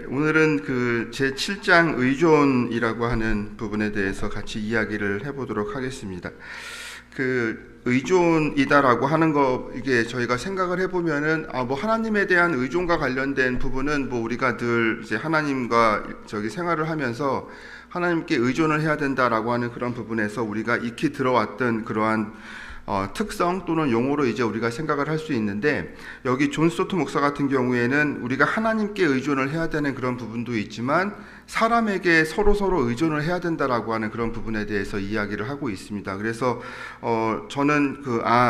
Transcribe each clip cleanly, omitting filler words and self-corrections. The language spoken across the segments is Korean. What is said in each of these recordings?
오늘은 제 7장 의존이라고 하는 부분에 대해서 같이 이야기를 해보도록 하겠습니다. 의존이다라고 하는 거, 이게 저희가 생각을 해보면은, 하나님에 대한 의존과 관련된 부분은 우리가 늘 이제 하나님과 생활을 하면서 하나님께 의존을 해야 된다라고 하는 그런 부분에서 우리가 익히 들어왔던 그러한 특성 또는 용어로 이제 우리가 생각을 할 수 있는데, 여기 존 스토트 목사 같은 경우에는 우리가 하나님께 의존을 해야 되는 그런 부분도 있지만 사람에게 서로 의존을 해야 된다라고 하는 그런 부분에 대해서 이야기를 하고 있습니다. 그래서 저는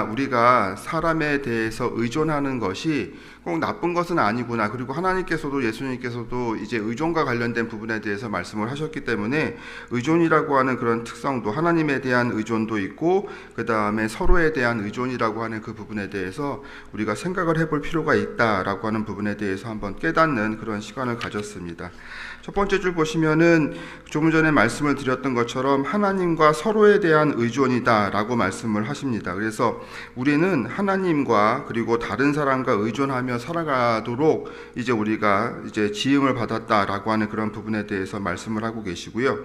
우리가 사람에 대해서 의존하는 것이 꼭 나쁜 것은 아니구나. 그리고 하나님께서도 예수님께서도 이제 의존과 관련된 부분에 대해서 말씀을 하셨기 때문에 의존이라고 하는 그런 특성도, 하나님에 대한 의존도 있고 그 다음에 서로에 대한 의존이라고 하는 그 부분에 대해서 우리가 생각을 해볼 필요가 있다라고 하는 부분에 대해서 한번 깨닫는 그런 시간을 가졌습니다. 첫 번째 줄 보시면은 조금 전에 말씀을 드렸던 것처럼 하나님과 서로에 대한 의존이다라고 말씀을 하십니다. 그래서 우리는 하나님과 그리고 다른 사람과 의존하며 살아가도록 이제 우리가 이제 지음을 받았다라고 하는 그런 부분에 대해서 말씀을 하고 계시고요.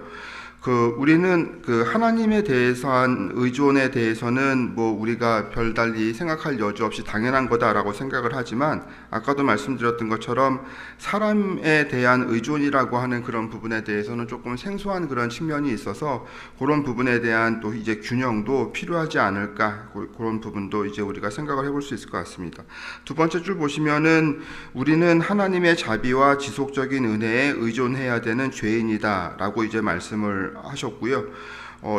우리는 하나님에 대해서한 의존에 대해서는 우리가 별달리 생각할 여지 없이 당연한 거다라고 생각을 하지만, 아까도 말씀드렸던 것처럼 사람에 대한 의존이라고 하는 그런 부분에 대해서는 조금 생소한 그런 측면이 있어서 그런 부분에 대한 또 이제 균형도 필요하지 않을까, 그런 부분도 이제 우리가 생각을 해볼 수 있을 것 같습니다. 두 번째 줄 보시면은 우리는 하나님의 자비와 지속적인 은혜에 의존해야 되는 죄인이다라고 이제 말씀을 하셨고요.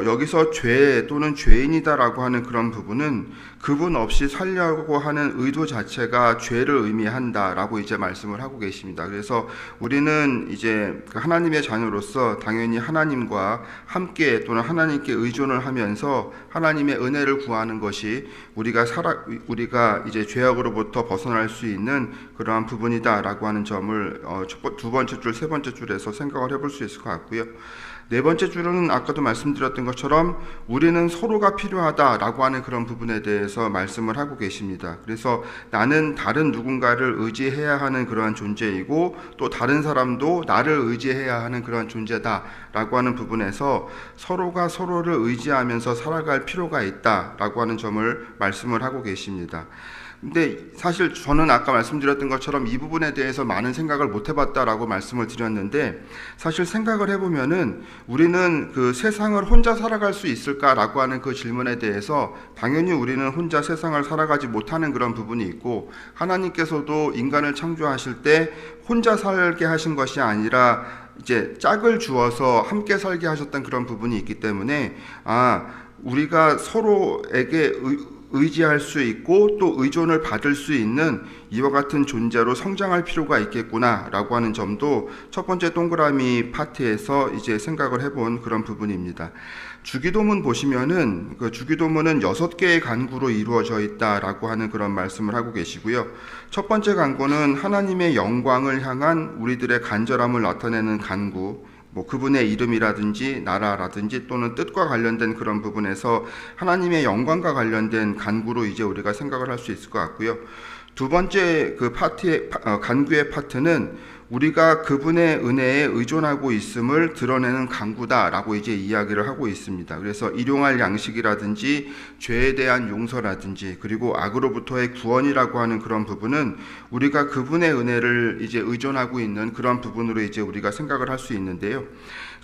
여기서 죄 또는 죄인이다라고 하는 그런 부분은 그분 없이 살려고 하는 의도 자체가 죄를 의미한다라고 이제 말씀을 하고 계십니다. 그래서 우리는 이제 하나님의 자녀로서 당연히 하나님과 함께 또는 하나님께 의존을 하면서 하나님의 은혜를 구하는 것이 우리가 이제 죄악으로부터 벗어날 수 있는 그러한 부분이다라고 하는 점을 두 번째 줄, 세 번째 줄에서 생각을 해볼 수 있을 것 같고요. 네 번째 줄은 아까도 말씀드렸던 것처럼 우리는 서로가 필요하다라고 하는 그런 부분에 대해서 말씀을 하고 계십니다. 그래서 나는 다른 누군가를 의지해야 하는 그러한 존재이고 또 다른 사람도 나를 의지해야 하는 그러한 존재다라고 하는 부분에서 서로가 서로를 의지하면서 살아갈 필요가 있다라고 하는 점을 말씀을 하고 계십니다. 근데 사실 저는 아까 말씀드렸던 것처럼 이 부분에 대해서 많은 생각을 못 해봤다라고 말씀을 드렸는데, 사실 생각을 해보면은 우리는 세상을 혼자 살아갈 수 있을까라고 하는 그 질문에 대해서 당연히 우리는 혼자 세상을 살아가지 못하는 그런 부분이 있고, 하나님께서도 인간을 창조하실 때 혼자 살게 하신 것이 아니라 이제 짝을 주어서 함께 살게 하셨던 그런 부분이 있기 때문에 우리가 서로에게 의지할 수 있고 또 의존을 받을 수 있는 이와 같은 존재로 성장할 필요가 있겠구나라고 하는 점도 첫 번째 동그라미 파트에서 이제 생각을 해본 그런 부분입니다. 주기도문 보시면은 주기도문은 6개의 간구로 이루어져 있다라고 하는 그런 말씀을 하고 계시고요. 첫 번째 간구는 하나님의 영광을 향한 우리들의 간절함을 나타내는 간구, 그분의 이름이라든지 나라라든지 또는 뜻과 관련된 그런 부분에서 하나님의 영광과 관련된 간구로 이제 우리가 생각을 할 수 있을 것 같고요. 두 번째 간구의 파트는 우리가 그분의 은혜에 의존하고 있음을 드러내는 간구다라고 이제 이야기를 하고 있습니다. 그래서 일용할 양식이라든지 죄에 대한 용서라든지 그리고 악으로부터의 구원이라고 하는 그런 부분은 우리가 그분의 은혜를 이제 의존하고 있는 그런 부분으로 이제 우리가 생각을 할 수 있는데요.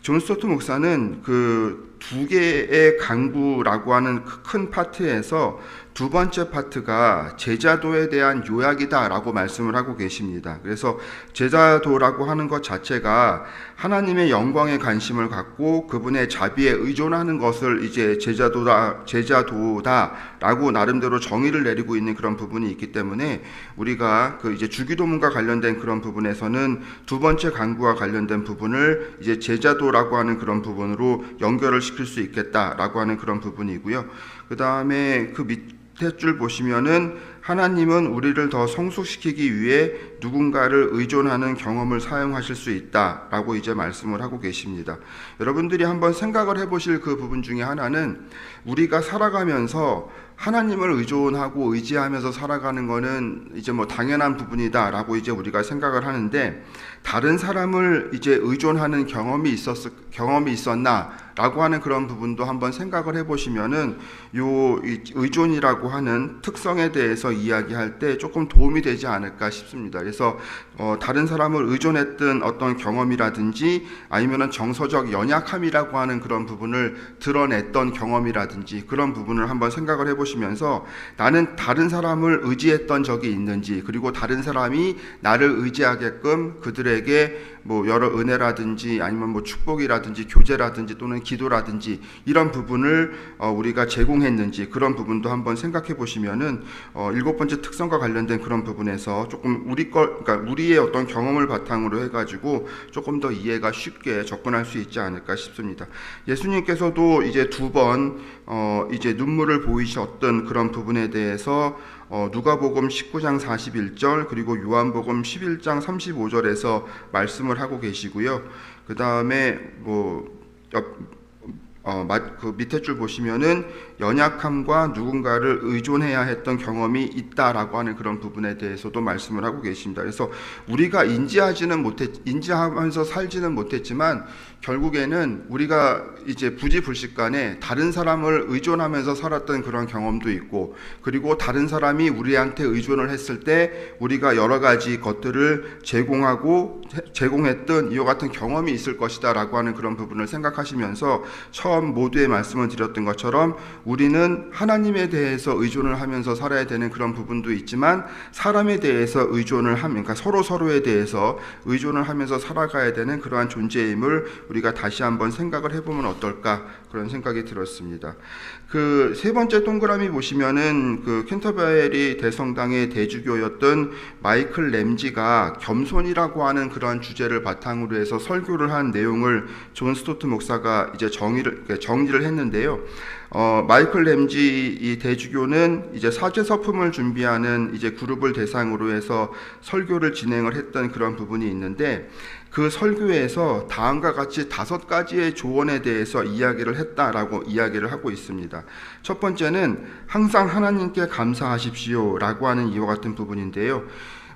존 스토트 목사는 두 개의 간구라고 하는 큰 파트에서 두 번째 파트가 제자도에 대한 요약이다라고 말씀을 하고 계십니다. 그래서 제자도라고 하는 것 자체가 하나님의 영광에 관심을 갖고 그분의 자비에 의존하는 것을 이제 제자도다라고 나름대로 정의를 내리고 있는 그런 부분이 있기 때문에 우리가 이제 주기도문과 관련된 그런 부분에서는 두 번째 간구와 관련된 부분을 이제 제자도라고 하는 그런 부분으로 연결을 시킬 수 있겠다라고 하는 그런 부분이고요. 그 다음에 밑에 줄 보시면은 하나님은 우리를 더 성숙시키기 위해 누군가를 의존하는 경험을 사용하실 수 있다라고 이제 말씀을 하고 계십니다. 여러분들이 한번 생각을 해보실 그 부분 중에 하나는 우리가 살아가면서 하나님을 의존하고 의지하면서 살아가는 거는 이제 뭐 당연한 부분이다라고 이제 우리가 생각을 하는데, 다른 사람을 이제 의존하는 경험이 있었나라고 하는 그런 부분도 한번 생각을 해보시면은 이 의존이라고 하는 특성에 대해서 이야기할 때 조금 도움이 되지 않을까 싶습니다. 그래서 다른 사람을 의존했던 어떤 경험이라든지 아니면은 정서적 연약함이라고 하는 그런 부분을 드러냈던 경험이라든지 그런 부분을 한번 생각을 해보시면서, 나는 다른 사람을 의지했던 적이 있는지, 그리고 다른 사람이 나를 의지하게끔 그들에게 뭐 여러 은혜라든지 아니면 뭐 축복이라든지 교제라든지 또는 기도라든지 이런 부분을 우리가 제공했는지, 그런 부분도 한번 생각해 보시면은 7번째 특성과 관련된 그런 부분에서 조금 그러니까 우리의 어떤 경험을 바탕으로 해가지고 조금 더 이해가 쉽게 접근할 수 있지 않을까 싶습니다. 예수님께서도 이제 2번 이제 눈물을 보이셨던 그런 부분에 대해서 누가복음 19장 41절 그리고 요한복음 11장 35절에서 말씀을 하고 계시고요. 그 다음에 그 밑에 줄 보시면은 연약함과 누군가를 의존해야 했던 경험이 있다라고 하는 그런 부분에 대해서도 말씀을 하고 계십니다. 그래서 우리가 인지하면서 살지는 못했지만 결국에는 우리가 이제 부지불식간에 다른 사람을 의존하면서 살았던 그런 경험도 있고, 그리고 다른 사람이 우리한테 의존을 했을 때 우리가 여러 가지 것들을 제공했던 이와 같은 경험이 있을 것이다라고 하는 그런 부분을 생각하시면서 처음 모두의 말씀을 드렸던 것처럼 우리는 하나님에 대해서 의존을 하면서 살아야 되는 그런 부분도 있지만, 사람에 대해서 의존을 하면, 그러니까 서로에 대해서 의존을 하면서 살아가야 되는 그러한 존재임을 우리가 다시 한번 생각을 해보면 어떨까, 그런 생각이 들었습니다. 그 3번째 동그라미 보시면은 그 캔터베리 대성당의 대주교였던 마이클 램지가 겸손이라고 하는 그런 주제를 바탕으로 해서 설교를 한 내용을 존 스토트 목사가 이제 정리를 했는데요. 마이클 램지 이 대주교는 이제 사죄 서품을 준비하는 이제 그룹을 대상으로 해서 설교를 진행을 했던 그런 부분이 있는데, 그 설교에서 다음과 같이 5가지의 조언에 대해서 이야기를 했다라고 이야기를 하고 있습니다. 첫 번째는 항상 하나님께 감사하십시오라고 하는 이와 같은 부분인데요.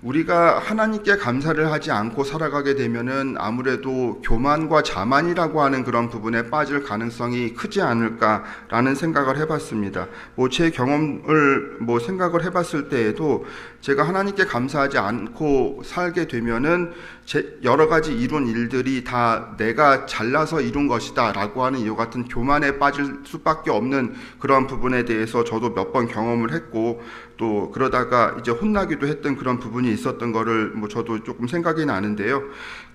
우리가 하나님께 감사를 하지 않고 살아가게 되면은 아무래도 교만과 자만이라고 하는 그런 부분에 빠질 가능성이 크지 않을까라는 생각을 해봤습니다. 제 경험을 생각을 해봤을 때에도 제가 하나님께 감사하지 않고 살게 되면은 여러 가지 이룬 일들이 다 내가 잘나서 이룬 것이다라고 하는 이와 같은 교만에 빠질 수밖에 없는 그런 부분에 대해서 저도 몇 번 경험을 했고, 또 그러다가 이제 혼나기도 했던 그런 부분이 있었던 거를 저도 조금 생각이 나는데요.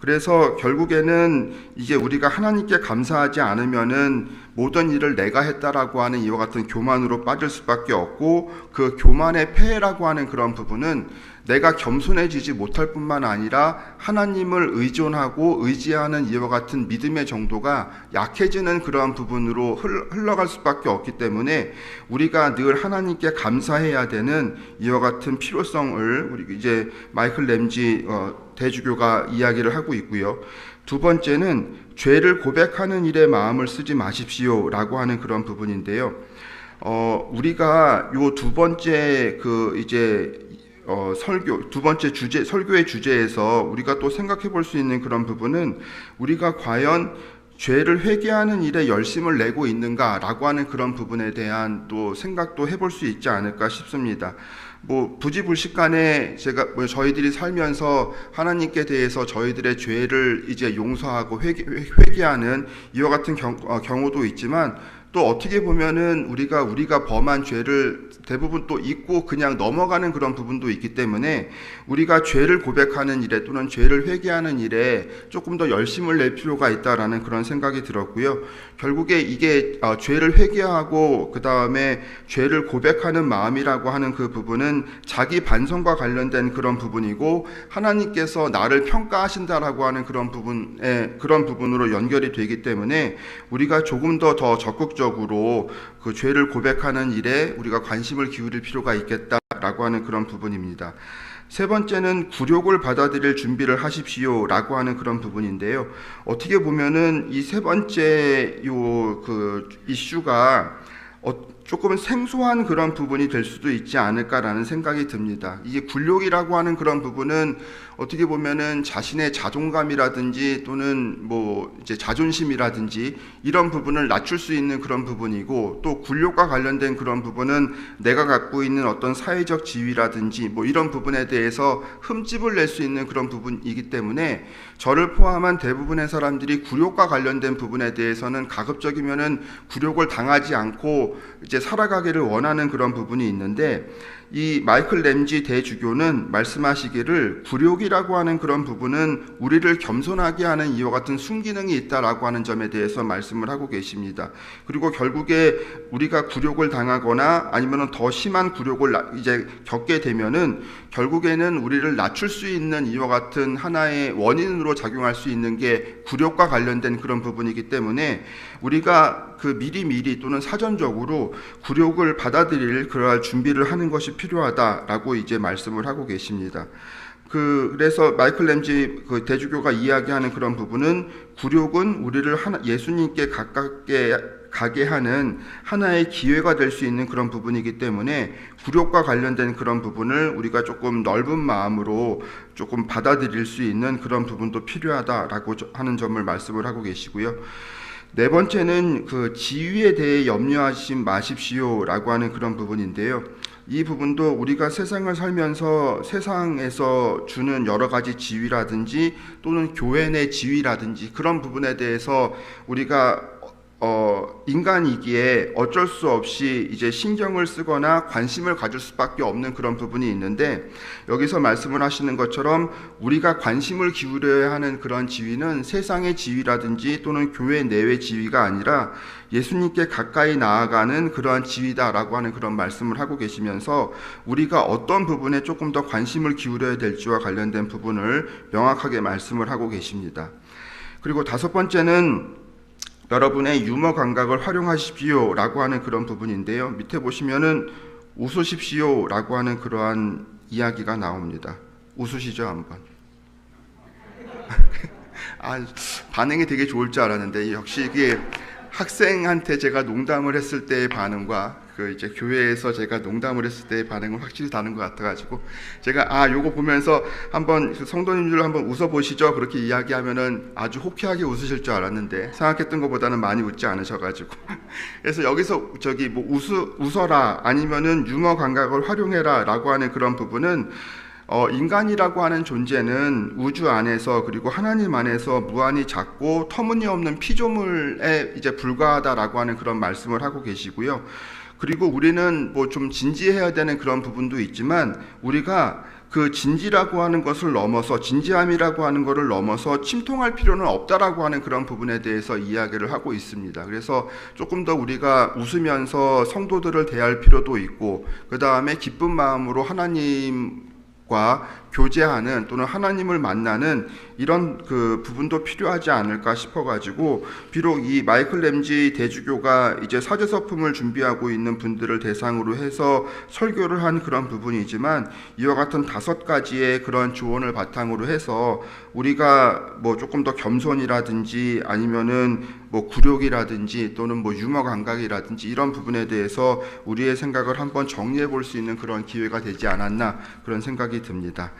그래서 결국에는 이제 우리가 하나님께 감사하지 않으면은 모든 일을 내가 했다라고 하는 이와 같은 교만으로 빠질 수밖에 없고, 그 교만의 폐해라고 하는 그런 부분은 내가 겸손해지지 못할 뿐만 아니라 하나님을 의존하고 의지하는 이와 같은 믿음의 정도가 약해지는 그러한 부분으로 흘러갈 수밖에 없기 때문에 우리가 늘 하나님께 감사해야 되는 이와 같은 필요성을 우리 이제 마이클 램지 대주교가 이야기를 하고 있고요. 2번째는 죄를 고백하는 일에 마음을 쓰지 마십시오라고 하는 그런 부분인데요. 우리가 요 2번째 설교의 주제에서 우리가 또 생각해 볼 수 있는 그런 부분은, 우리가 과연 죄를 회개하는 일에 열심을 내고 있는가라고 하는 그런 부분에 대한 또 생각도 해볼 수 있지 않을까 싶습니다. 부지불식간에 저희들이 살면서 하나님께 대해서 저희들의 죄를 이제 용서하고 회개하는 이와 같은 경우도 있지만, 또 어떻게 보면은 우리가 범한 죄를 대부분 또 잊고 그냥 넘어가는 그런 부분도 있기 때문에 우리가 죄를 고백하는 일에 또는 죄를 회개하는 일에 조금 더 열심을 낼 필요가 있다라는 그런 생각이 들었고요. 결국에 이게 죄를 회개하고 그 다음에 죄를 고백하는 마음이라고 하는 그 부분은 자기 반성과 관련된 그런 부분이고, 하나님께서 나를 평가하신다라고 하는 그런 부분으로 연결이 되기 때문에 우리가 조금 더 적극적으로 그 죄를 고백하는 일에 우리가 관심을 기울일 필요가 있겠다라고 하는 그런 부분입니다. 3번째는 굴욕을 받아들일 준비를 하십시오라고 하는 그런 부분인데요. 어떻게 보면은 이 3번째 이슈가 조금 생소한 그런 부분이 될 수도 있지 않을까라는 생각이 듭니다. 이게 굴욕이라고 하는 그런 부분은 어떻게 보면은 자신의 자존감이라든지 또는 뭐 이제 자존심이라든지 이런 부분을 낮출 수 있는 그런 부분이고, 또 굴욕과 관련된 그런 부분은 내가 갖고 있는 어떤 사회적 지위라든지 뭐 이런 부분에 대해서 흠집을 낼 수 있는 그런 부분이기 때문에, 저를 포함한 대부분의 사람들이 굴욕과 관련된 부분에 대해서는 가급적이면은 굴욕을 당하지 않고 이제 살아가기를 원하는 그런 부분이 있는데, 이 마이클 램지 대주교는 말씀하시기를 굴욕이라고 하는 그런 부분은 우리를 겸손하게 하는 이와 같은 순기능이 있다라고 하는 점에 대해서 말씀을 하고 계십니다. 그리고 결국에 우리가 굴욕을 당하거나 아니면 더 심한 굴욕을 이제 겪게 되면은 결국에는 우리를 낮출 수 있는 이와 같은 하나의 원인으로 작용할 수 있는 게 굴욕과 관련된 그런 부분이기 때문에, 우리가 그 미리 또는 사전적으로 굴욕을 받아들일 그러한 준비를 하는 것이 필요하다라고 이제 말씀을 하고 계십니다. 그래서 마이클 램지 그 대주교가 이야기하는 그런 부분은, 굴욕은 우리를 예수님께 가깝게 가게 하는 하나의 기회가 될 수 있는 그런 부분이기 때문에, 굴욕과 관련된 그런 부분을 우리가 조금 넓은 마음으로 조금 받아들일 수 있는 그런 부분도 필요하다라고 하는 점을 말씀을 하고 계시고요. 네 번째는 그 지위에 대해 염려하지 마십시오라고 하는 그런 부분인데요. 이 부분도 우리가 세상을 살면서 세상에서 주는 여러 가지 지위라든지 또는 교회 내 지위라든지 그런 부분에 대해서 우리가 인간이기에 어쩔 수 없이 이제 신경을 쓰거나 관심을 가질 수밖에 없는 그런 부분이 있는데, 여기서 말씀을 하시는 것처럼 우리가 관심을 기울여야 하는 그런 지위는 세상의 지위라든지 또는 교회 내외 지위가 아니라 예수님께 가까이 나아가는 그러한 지위다라고 하는 그런 말씀을 하고 계시면서, 우리가 어떤 부분에 조금 더 관심을 기울여야 될지와 관련된 부분을 명확하게 말씀을 하고 계십니다. 그리고 다섯 번째는 여러분의 유머 감각을 활용하십시오 라고 하는 그런 부분인데요. 밑에 보시면은 웃으십시오 라고 하는 그러한 이야기가 나옵니다. 웃으시죠 한번. 반응이 되게 좋을 줄 알았는데, 역시 이게 학생한테 제가 농담을 했을 때의 반응과 그 이제 교회에서 제가 농담을 했을 때의 반응은 확실히 다른 것 같아가지고, 제가 요거 보면서 한번 성도님들 한번 웃어보시죠 그렇게 이야기하면은 아주 호쾌하게 웃으실 줄 알았는데, 생각했던 것보다는 많이 웃지 않으셔가지고 그래서 여기서 저기 뭐 웃어라 아니면은 유머 감각을 활용해라 라고 하는 그런 부분은, 인간이라고 하는 존재는 우주 안에서 그리고 하나님 안에서 무한히 작고 터무니없는 피조물에 이제 불과하다라고 하는 그런 말씀을 하고 계시고요. 그리고 우리는 뭐 좀 진지해야 되는 그런 부분도 있지만, 우리가 그 진지라고 하는 것을 넘어서, 진지함이라고 하는 것을 넘어서 침통할 필요는 없다라고 하는 그런 부분에 대해서 이야기를 하고 있습니다. 그래서 조금 더 우리가 웃으면서 성도들을 대할 필요도 있고, 그 다음에 기쁜 마음으로 하나님과 교제하는 또는 하나님을 만나는 이런 그 부분도 필요하지 않을까 싶어가지고, 비록 이 마이클 램지 대주교가 이제 사제서품을 준비하고 있는 분들을 대상으로 해서 설교를 한 그런 부분이지만, 이와 같은 5가지의 그런 조언을 바탕으로 해서 우리가 뭐 조금 더 겸손이라든지 아니면은 뭐 굴욕이라든지 또는 뭐 유머 감각이라든지 이런 부분에 대해서 우리의 생각을 한번 정리해 볼 수 있는 그런 기회가 되지 않았나, 그런 생각이 듭니다.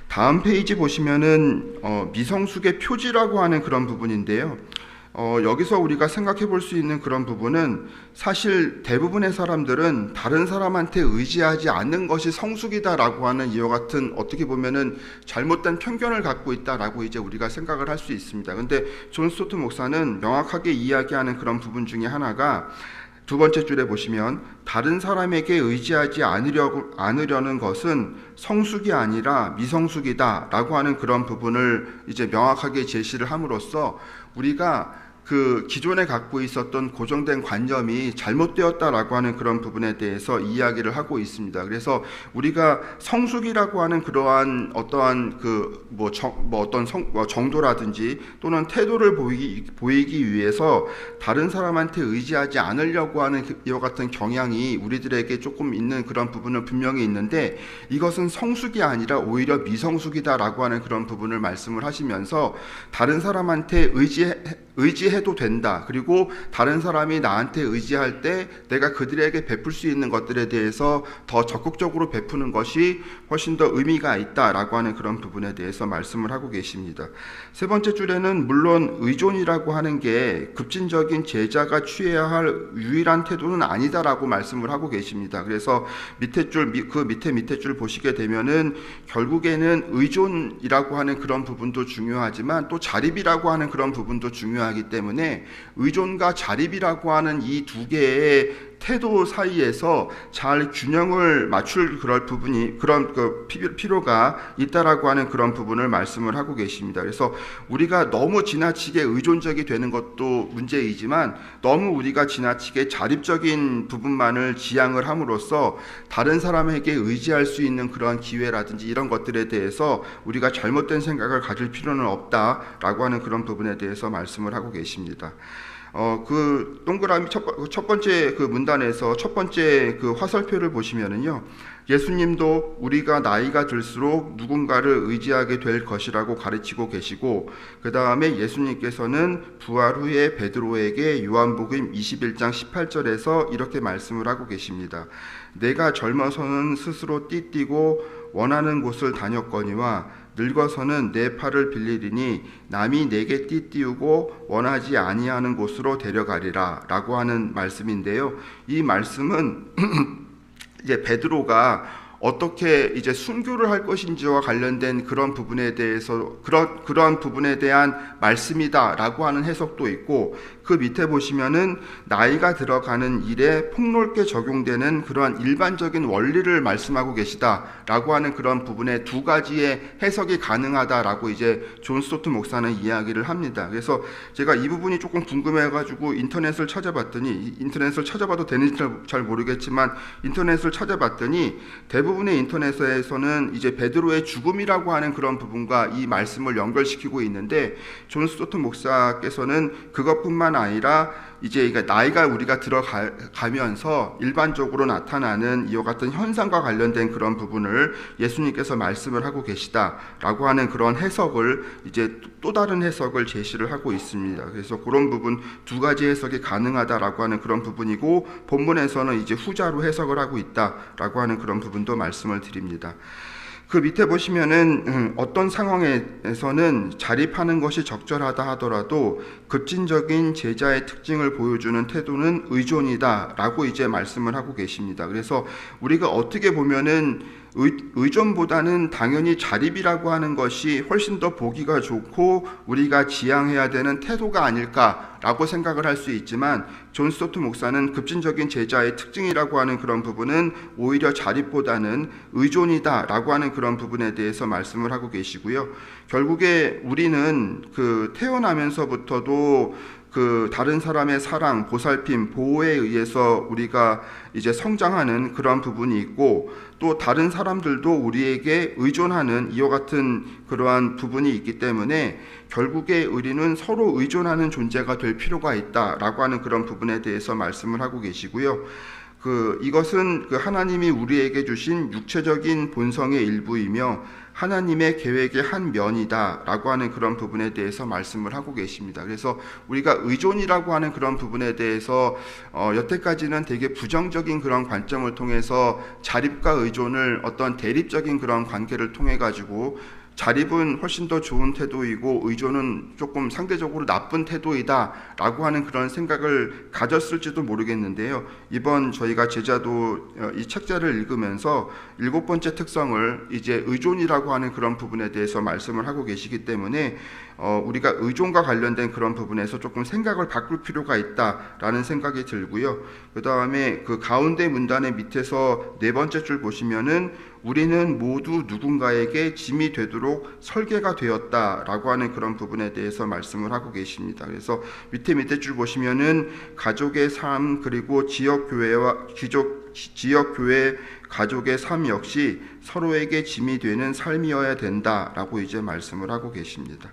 다음 페이지 보시면은 미성숙의 표지라고 하는 그런 부분인데요. 여기서 우리가 생각해 볼 수 있는 그런 부분은, 사실 대부분의 사람들은 다른 사람한테 의지하지 않는 것이 성숙이다라고 하는 이와 같은, 어떻게 보면은 잘못된 편견을 갖고 있다라고 이제 우리가 생각을 할 수 있습니다. 근데 존 스토트 목사는 명확하게 이야기하는 그런 부분 중에 하나가, 두 번째 줄에 보시면 다른 사람에게 의지하지 않으려는 것은 성숙이 아니라 미성숙이다 라고 하는 그런 부분을 이제 명확하게 제시를 함으로써, 우리가 그 기존에 갖고 있었던 고정된 관념이 잘못되었다라고 하는 그런 부분에 대해서 이야기를 하고 있습니다. 그래서 우리가 성숙이라고 하는 그러한 어떠한 어떤 정도라든지 또는 태도를 보이기 위해서 다른 사람한테 의지하지 않으려고 하는 이와 같은 경향이 우리들에게 조금 있는 그런 부분은 분명히 있는데, 이것은 성숙이 아니라 오히려 미성숙이다라고 하는 그런 부분을 말씀을 하시면서, 다른 사람한테 의지해 의지해도 된다. 그리고 다른 사람이 나한테 의지할 때 내가 그들에게 베풀 수 있는 것들에 대해서 더 적극적으로 베푸는 것이 훨씬 더 의미가 있다라고 하는 그런 부분에 대해서 말씀을 하고 계십니다. 세 번째 줄에는 물론 의존이라고 하는 게 급진적인 제자가 취해야 할 유일한 태도는 아니다라고 말씀을 하고 계십니다. 그래서 밑에 줄, 그 밑에 줄 보시게 되면은 결국에는 의존이라고 하는 그런 부분도 중요하지만 또 자립이라고 하는 그런 부분도 중요하기 때문에 의존과 자립이라고 하는 이 두 개의 태도 사이에서 잘 균형을 맞출 그런 부분이 그런 필요가 있다라고 하는 그런 부분을 말씀을 하고 계십니다. 그래서 우리가 너무 지나치게 의존적이 되는 것도 문제이지만 너무 우리가 지나치게 자립적인 부분만을 지향을 함으로써 다른 사람에게 의지할 수 있는 그런 기회라든지 이런 것들에 대해서 우리가 잘못된 생각을 가질 필요는 없다라고 하는 그런 부분에 대해서 말씀을 하고 계십니다. 그 동그라미 첫 번째 그 문단에서 첫 번째 그 화살표를 보시면은요, 예수님도 우리가 나이가 들수록 누군가를 의지하게 될 것이라고 가르치고 계시고, 그 다음에 예수님께서는 부활 후에 베드로에게 요한복음 21장 18절에서 이렇게 말씀을 하고 계십니다. 내가 젊어서는 스스로 띠띠고 원하는 곳을 다녔거니와 늙어서는 내 팔을 빌리리니 남이 내게 띠띠우고 원하지 아니하는 곳으로 데려가리라 라고 하는 말씀인데요. 이 말씀은 이제 베드로가 어떻게 이제 순교를 할 것인지와 관련된 그런 부분에 대해서 그런 부분에 대한 말씀이다라고 하는 해석도 있고, 그 밑에 보시면은 나이가 들어가는 일에 폭넓게 적용되는 그러한 일반적인 원리를 말씀하고 계시다라고 하는 그런 부분에 두 가지의 해석이 가능하다라고 이제 존 스토트 목사는 이야기를 합니다. 그래서 제가 이 부분이 조금 궁금해가지고 인터넷을 찾아봐도 되는지 잘 모르겠지만 인터넷을 찾아봤더니 대부분의 인터넷에서는 이제 베드로의 죽음이라고 하는 그런 부분과 이 말씀을 연결시키고 있는데, 존 스토트 목사께서는 그것뿐만 아니라 이제 나이가 우리가 들어가면서 일반적으로 나타나는 이와 같은 현상과 관련된 그런 부분을 예수님께서 말씀을 하고 계시다라고 하는 그런 해석을 이제 또 다른 해석을 제시를 하고 있습니다. 그래서 그런 부분 두 가지 해석이 가능하다라고 하는 그런 부분이고, 본문에서는 이제 후자로 해석을 하고 있다라고 하는 그런 부분도 말씀을 드립니다. 그 밑에 보시면은 어떤 상황에서는 자립하는 것이 적절하다 하더라도 급진적인 제자의 특징을 보여주는 태도는 의존이다라고 이제 말씀을 하고 계십니다. 그래서 우리가 어떻게 보면은 의존보다는 당연히 자립이라고 하는 것이 훨씬 더 보기가 좋고 우리가 지향해야 되는 태도가 아닐까라고 생각을 할 수 있지만, 존 스토트 목사는 급진적인 제자의 특징이라고 하는 그런 부분은 오히려 자립보다는 의존이다라고 하는 그런 부분에 대해서 말씀을 하고 계시고요. 결국에 우리는 그 태어나면서부터도 그 다른 사람의 사랑, 보살핌, 보호에 의해서 우리가 이제 성장하는 그런 부분이 있고, 또 다른 사람들도 우리에게 의존하는 이와 같은 그러한 부분이 있기 때문에 결국에 우리는 서로 의존하는 존재가 될 필요가 있다라고 하는 그런 부분에 대해서 말씀을 하고 계시고요. 이것은 하나님이 우리에게 주신 육체적인 본성의 일부이며 하나님의 계획의 한 면이다라고 하는 그런 부분에 대해서 말씀을 하고 계십니다. 그래서 우리가 의존이라고 하는 그런 부분에 대해서 여태까지는 되게 부정적인 그런 관점을 통해서 자립과 의존을 어떤 대립적인 그런 관계를 통해 가지고 자립은 훨씬 더 좋은 태도이고 의존은 조금 상대적으로 나쁜 태도이다라고 하는 그런 생각을 가졌을지도 모르겠는데요. 이번 저희가 제자도 이 책자를 읽으면서 7번째 특성을 이제 의존이라고 하는 그런 부분에 대해서 말씀을 하고 계시기 때문에 우리가 의존과 관련된 그런 부분에서 조금 생각을 바꿀 필요가 있다라는 생각이 들고요. 그 다음에 그 가운데 문단의 밑에서 4번째 줄 보시면은 우리는 모두 누군가에게 짐이 되도록 설계가 되었다라고 하는 그런 부분에 대해서 말씀을 하고 계십니다. 그래서 밑에 줄 보시면은 가족의 삶, 그리고 지역교회 가족의 삶 역시 서로에게 짐이 되는 삶이어야 된다라고 이제 말씀을 하고 계십니다.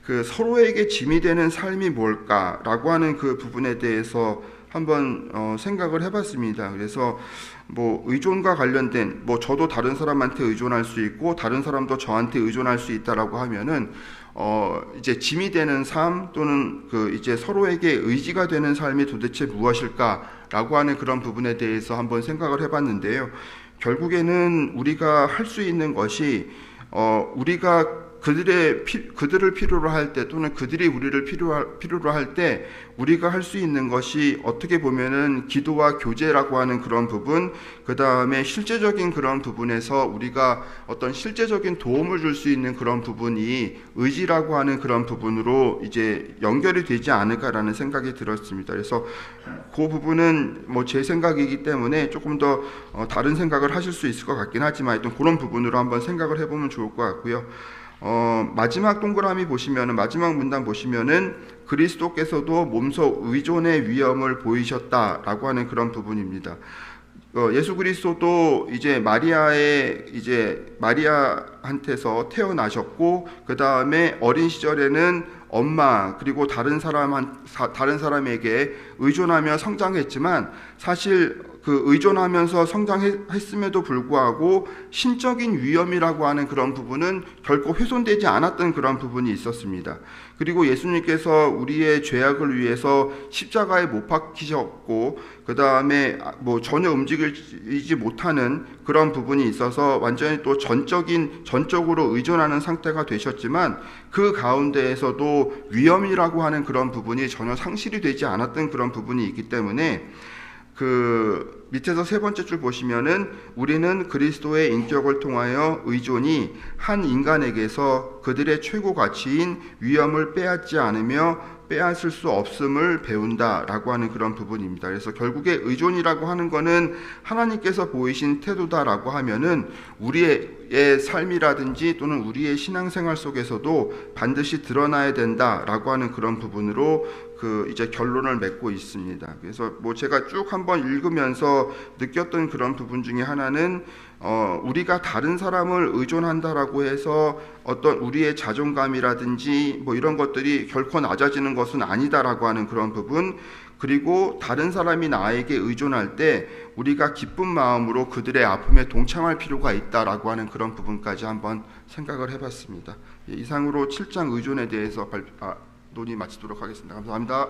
그 서로에게 짐이 되는 삶이 뭘까라고 하는 그 부분에 대해서 한번 생각을 해봤습니다. 그래서 의존과 관련된 저도 다른 사람한테 의존할 수 있고 다른 사람도 저한테 의존할 수 있다라고 하면은 이제 짐이 되는 삶 또는 이제 서로에게 의지가 되는 삶이 도대체 무엇일까라고 하는 그런 부분에 대해서 한번 생각을 해봤는데요. 결국에는 우리가 할 수 있는 것이 우리가 그들을 필요로 할 때 또는 그들이 우리를 필요로 할 때 우리가 할 수 있는 것이 어떻게 보면은 기도와 교제라고 하는 그런 부분, 그 다음에 실제적인 그런 부분에서 우리가 어떤 실제적인 도움을 줄 수 있는 그런 부분이 의지라고 하는 그런 부분으로 이제 연결이 되지 않을까라는 생각이 들었습니다. 그래서 그 부분은 뭐 제 생각이기 때문에 조금 더 다른 생각을 하실 수 있을 것 같긴 하지만 하여튼 그런 부분으로 한번 생각을 해보면 좋을 것 같고요. 마지막 동그라미 보시면은, 마지막 문단 보시면은 그리스도께서도 몸소 의존의 위험을 보이셨다라고 하는 그런 부분입니다. 예수 그리스도도 이제 마리아한테서 태어나셨고, 그 다음에 어린 시절에는 엄마 그리고 다른 사람에게 의존하며 성장했지만 사실 그 의존하면서 성장했음에도 불구하고 신적인 위험이라고 하는 그런 부분은 결코 훼손되지 않았던 그런 부분이 있었습니다. 그리고 예수님께서 우리의 죄악을 위해서 십자가에 못 박히셨고, 그 다음에 뭐 전혀 움직이지 못하는 그런 부분이 있어서 완전히 또 전적으로 의존하는 상태가 되셨지만, 그 가운데에서도 위험이라고 하는 그런 부분이 전혀 상실이 되지 않았던 그런 부분이 있기 때문에, 그 밑에서 세 번째 줄 보시면은 우리는 그리스도의 인격을 통하여 의존이 한 인간에게서 그들의 최고 가치인 위엄을 빼앗지 않으며 빼앗을 수 없음을 배운다라고 하는 그런 부분입니다. 그래서 결국에 의존이라고 하는 거는 하나님께서 보이신 태도다라고 하면은 우리의 삶이라든지 또는 우리의 신앙생활 속에서도 반드시 드러나야 된다라고 하는 그런 부분으로 이제 결론을 맺고 있습니다. 그래서 뭐 제가 쭉 한번 읽으면서 느꼈던 그런 부분 중에 하나는 우리가 다른 사람을 의존한다라고 해서 어떤 우리의 자존감이라든지 뭐 이런 것들이 결코 낮아지는 것은 아니다라고 하는 그런 부분, 그리고 다른 사람이 나에게 의존할 때 우리가 기쁜 마음으로 그들의 아픔에 동참할 필요가 있다라고 하는 그런 부분까지 한번 생각을 해봤습니다. 이상으로 7장 의존에 대해서 논의 마치도록 하겠습니다. 감사합니다.